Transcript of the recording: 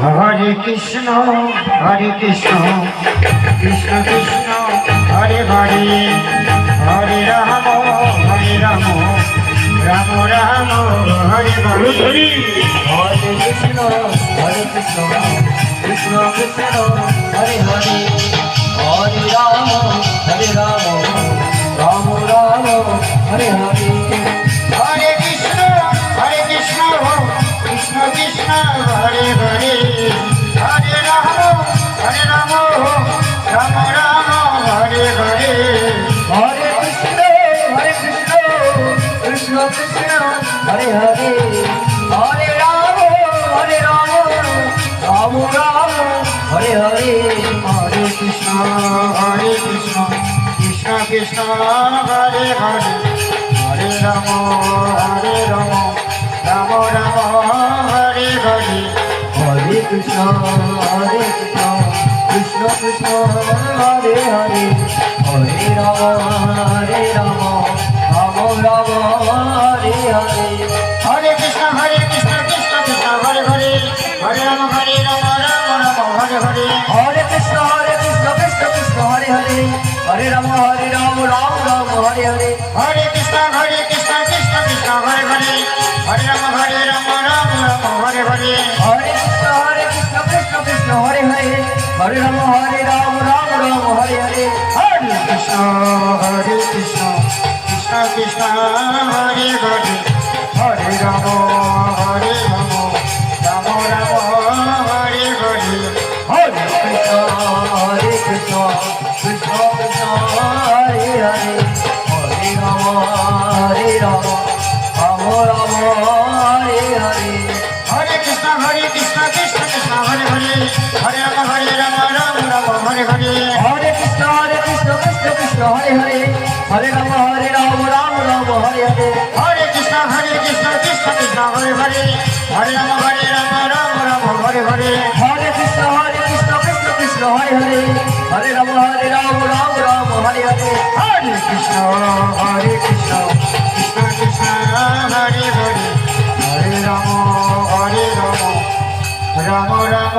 Hare Krishna Krishna Krishna Hare Hare Hare Ram Ram Ram Hare Hare Hare Krishna Krishna Krishna Hare Hare Hare Ram Ram Ram Hare Hare Hare Krishna Krishna Krishna Hare Hare Hare Ram Ram Ram Hare Hare Hare Krishna Krishna Krishna Hare Hare Hare Ram Ram Ram Hare Hare Hare Krishna Krishna Krishna Hare Hare Hare Ram Ram Ram Hare Hare Hare Krishna Krishna Krishna Hare Hare Hare Ram Ram Ram Hare Hare Hare Krishna Krishna Krishna Hare Hare Hare Ram Ram Ram Hare Hare Hare Krishna Krishna Krishna Hare Hare Hare Ram Ram Ram Hare Hare Hare Krishna Krishna Krishna Hare Hare Hare Ram Ram Ram Hare Hare Hare Krishna Krishna Krishna Hare Hare Hare Ram Ram Ram Hare Hare Hare Krishna Krishna Krishna Hare Hare Hare Ram Ram Ram Hare Hare Hare Krishna Krishna Krishna Hare Hare Hare Ram Ram Ram Hare Hare Hare Krishna Krishna Krishna Hare Hare Hare Ram Ram Ram Hare Hare Hare Krishna Krishna Krishna Hare Hare Hare Ram Ram Ram Hare Hare Hare Krishna Krishna Hare Hare Hare Ram Ram Ram Hare Hare Hare Krishna Krishna Hare Hare Hare Ram Ram Hare Hare Hare Krishna Krishna Krishna Hare Hare Hare Ram Ram Ram